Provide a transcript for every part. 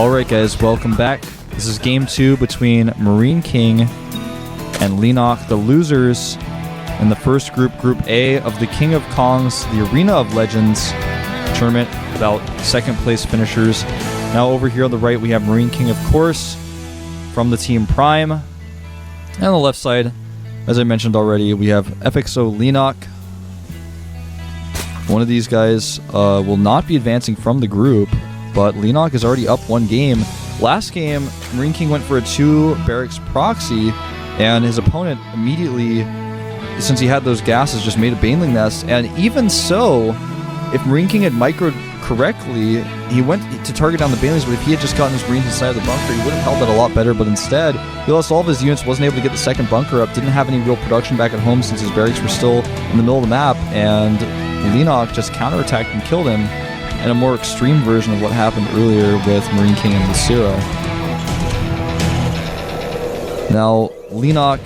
Alright guys, welcome back. This is game 2 between MarineKing and Leenock, the losers in the first group, Group A of the King of Kongs, the Arena of Legends tournament, without second place finishers. Now over here on the right we have MarineKing, of course, from the team Prime. And on the left side, as I mentioned already, we have FXO Leenock. One of these guys will not be advancing from the group, but Leenock is already up one game. Last game, MarineKing went for a 2 barracks proxy, and his opponent immediately, since he had those gases, just made a baneling nest. And even so, if MarineKing had microed correctly, he went to target down the banelings, but if he had just gotten his Marines inside of the bunker, he would have held that a lot better. But instead, he lost all of his units, wasn't able to get the second bunker up, didn't have any real production back at home since his barracks were still in the middle of the map, and Leenock just counterattacked and killed him. And a more extreme version of what happened earlier with MarineKing and Lucero. Now, Leenock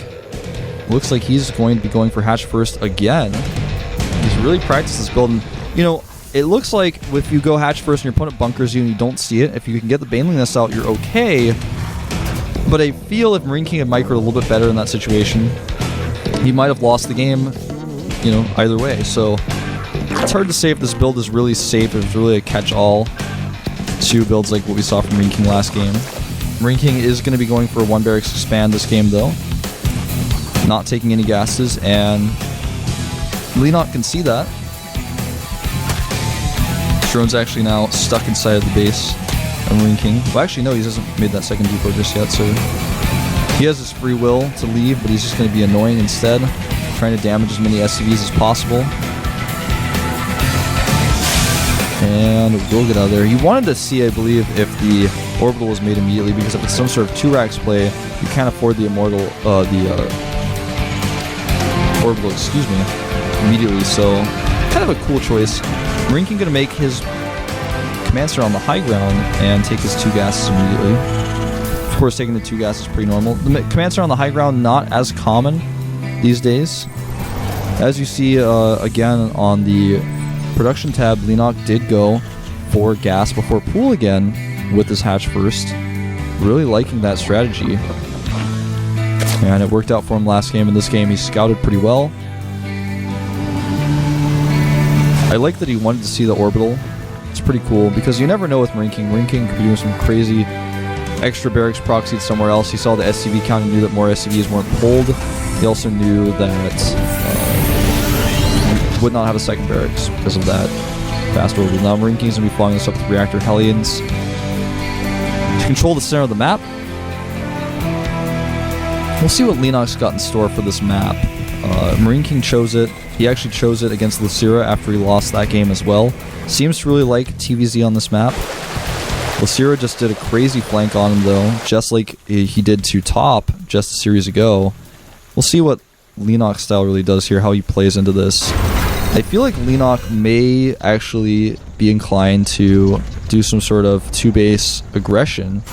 looks like he's going to be going for hatch first again. He's really practiced this build, and, you know, it looks like if you go hatch first and your opponent bunkers you and you don't see it, if you can get the baneling nest out, you're okay. But I feel if MarineKing had microed a little bit better in that situation, he might have lost the game, you know, either way. So it's hard to say if this build is really safe, if it's really a catch-all to builds like what we saw from MarineKing last game. MarineKing is going to be going for a 1 barracks expand this game though, not taking any gases, and Leenock can see that. Drone's actually now stuck inside of the base of MarineKing. Well, actually no, he hasn't made that second depot just yet, so he has his free will to leave, but he's just going to be annoying instead, trying to damage as many SCVs as possible. And we'll get out of there. He wanted to see, I believe, if the orbital was made immediately, because if it's some sort of 2 racks play, you can't afford the orbital, excuse me, immediately. So, kind of a cool choice. MarineKing going to make his command center on the high ground and take his 2 gases immediately. Of course, taking the 2 gases is pretty normal. The command center on the high ground, not as common these days. As you see, again, on the production tab, Leenock did go for gas before pool again with his hatch first. Really liking that strategy. And it worked out for him last game. In this game, he scouted pretty well. I like that he wanted to see the orbital. It's pretty cool, because you never know with MarineKing. MarineKing could be doing some crazy extra barracks proxied somewhere else. He saw the SCV count and knew that more SCVs weren't pulled. He also knew that would not have a second barracks because of that fast orbital. Now MarineKing's going to be flying this up with reactor Hellions to control the center of the map. We'll see what Leenock's got in store for this map. MarineKing chose it. He actually chose it against Lucero after he lost that game as well. Seems to really like TVZ on this map. Lucero just did a crazy flank on him though, just like he did to Top just a series ago. We'll see what Leenock's style really does here, how he plays into this. I feel like Leenock may actually be inclined to do some sort of 2-base aggression,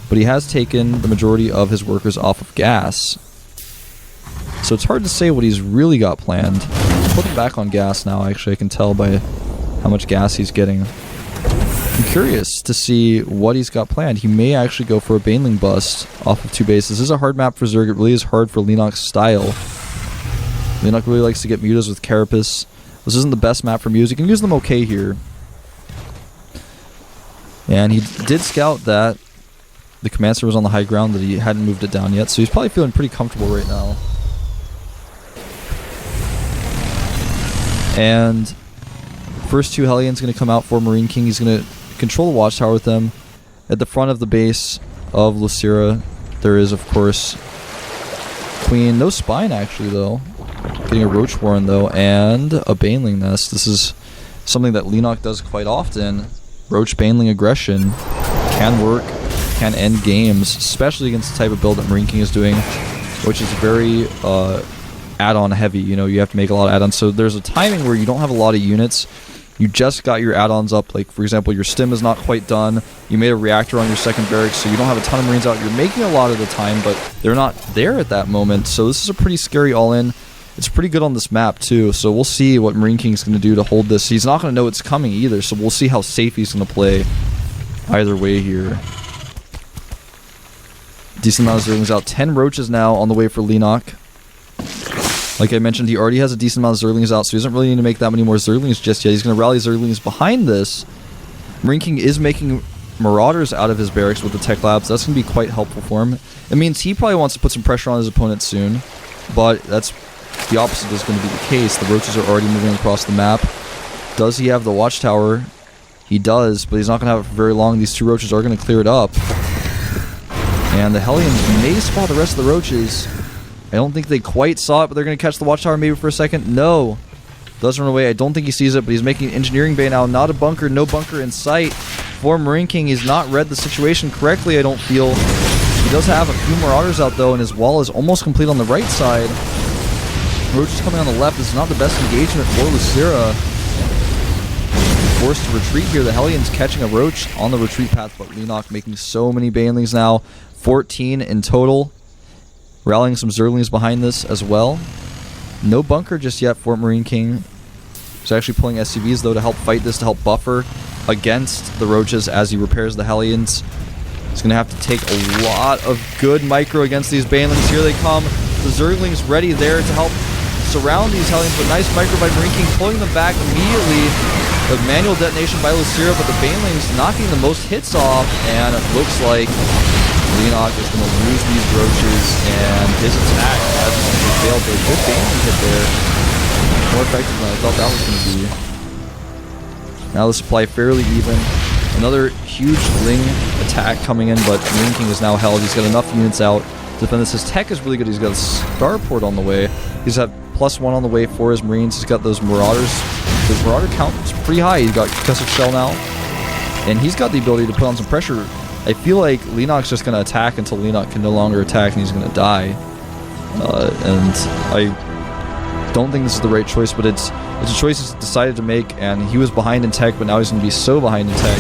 but he has taken the majority of his workers off of gas. So it's hard to say what he's really got planned. Put him back on gas now, actually. I can tell by how much gas he's getting. I'm curious to see what he's got planned. He may actually go for a baneling bust off of 2 bases. This is a hard map for Zerg. It really is hard for Leenock's style. Leenock really likes to get mutas with Carapace. This isn't the best map for mutas. You can use them okay here. And he did scout that the command center was on the high ground, that he hadn't moved it down yet, so he's probably feeling pretty comfortable right now. And first 2 Hellions going to come out for MarineKing. He's going to control the watchtower with them. At the front of the base of Lucero, there is, of course, Queen. No spine, actually, though. Getting a Roach Warren, though, and a Baneling Nest. This is something that Leenock does quite often. Roach Baneling aggression can work, can end games, especially against the type of build that MarineKing is doing, which is very add-on heavy. You know, you have to make a lot of add-ons. So there's a timing where you don't have a lot of units. You just got your add-ons up. Like, for example, your stim is not quite done. You made a reactor on your second barracks, so you don't have a ton of Marines out. You're making a lot of the time, but they're not there at that moment. So this is a pretty scary all-in. It's pretty good on this map, too. So we'll see what MarineKing's going to do to hold this. He's not going to know it's coming either, so we'll see how safe he's going to play. either way here. Decent amount of Zerglings out. 10 Roaches now on the way for Leenock. Like I mentioned, he already has a decent amount of Zerglings out, so he doesn't really need to make that many more Zerglings just yet. He's going to rally Zerglings behind this. MarineKing is making Marauders out of his barracks with the Tech Labs. That's going to be quite helpful for him. It means he probably wants to put some pressure on his opponent soon, but that's the opposite is going to be the case. The Roaches are already moving across the map. Does he have the Watchtower? He does, but he's not going to have it for very long. These 2 Roaches are going to clear it up. And the Hellions may spot the rest of the Roaches. I don't think they quite saw it, but they're going to catch the Watchtower maybe for a second. No. Does run away. I don't think he sees it, but he's making Engineering Bay now. Not a bunker. No bunker in sight. For MarineKing, he's not read the situation correctly, I don't feel. He does have a few Marauders out, though, and his wall is almost complete on the right side. Roach is coming on the left. This is not the best engagement for Lucira. Forced to retreat here. The Hellions catching a Roach on the retreat path, but Leenock making so many Banelings now. 14 in total. Rallying some Zerglings behind this as well. No bunker just yet for MarineKing. He's actually pulling SCVs, though, to help fight this, to help buffer against the Roaches as he repairs the Hellions. He's going to have to take a lot of good micro against these Banelings. Here they come. The Zerglings ready there to help surround these Hellions, but nice micro by MarineKing, pulling them back immediately. The manual detonation by Lucira, but the Banelings knocking the most hits off, and it looks like Leenock is going to lose these Roaches, and his attack has essentially failed. But a good Baneling hit there. More effective than I thought that was going to be. Now the supply fairly even. Another huge Ling attack coming in, but MarineKing is now held. He's got enough units out to defend this. His tech is really good. He's got a Starport on the way. He's got +1 on the way for his Marines. He's got those Marauders. His Marauder count is pretty high. He's got Concussive Shell now. And he's got the ability to put on some pressure. I feel like Leenock's just going to attack until Leenock can no longer attack and he's going to die. And I don't think this is the right choice, but it's a choice he's decided to make, and he was behind in tech, but now he's going to be so behind in tech.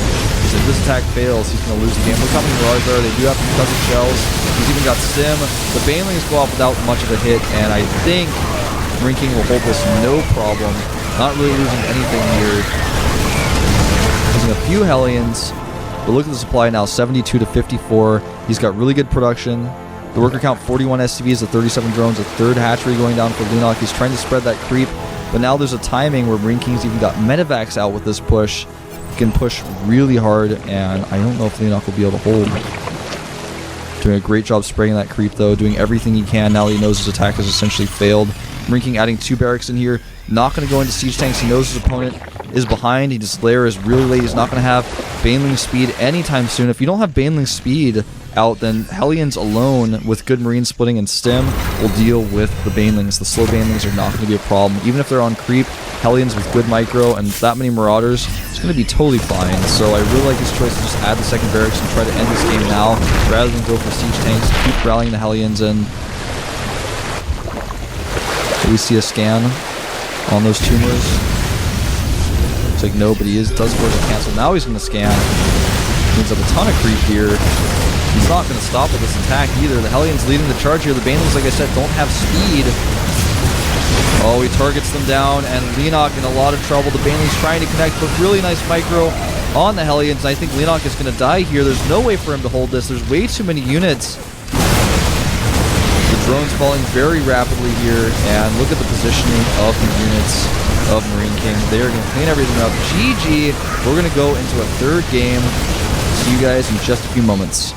So if this attack fails, he's going to lose the game. Look how many Marauders there are. They do have Concussive Shells. He's even got Sim. The Banelings go off without much of a hit, and I think MarineKing will hold this no problem. Not really losing anything here. Losing a few Hellions. But look at the supply now, 72 to 54. He's got really good production. The worker count, 41 SCVs, the 37 drones, a third hatchery going down for Leenock. He's trying to spread that creep, but now there's a timing where MarineKing's even got Medivacs out with this push. He can push really hard, and I don't know if Leenock will be able to hold. Doing a great job spraying that creep, though, doing everything he can now that he knows his attack has essentially failed. MarineKing adding 2 barracks in here, not going to go into siege tanks. He knows his opponent is behind. His lair is really late. He's not going to have Baneling speed anytime soon. If you don't have Baneling speed out, then Hellions alone with good Marine splitting and stim will deal with the Banelings. The slow Banelings are not going to be a problem. Even if they're on creep, Hellions with good micro and that many Marauders, it's going to be totally fine. So I really like his choice to just add the second barracks and try to end this game now rather than go for siege tanks. Keep rallying the Hellions in. Do we see a scan on those tumors? Looks like no, but he does force a cancel. Now he's going to scan. Brings up a ton of creep here. He's not going to stop with this attack either. The Hellions leading the charge here. The Banelings, like I said, don't have speed. Oh, he targets them down, and Leenock in a lot of trouble. The Banelings trying to connect, but really nice micro on the Hellions. I think Leenock is going to die here. There's no way for him to hold this. There's way too many units. The drone's falling very rapidly here, and look at the positioning of the units of MarineKing. They're going to clean everything up. GG. We're going to go into a third game. See you guys in just a few moments.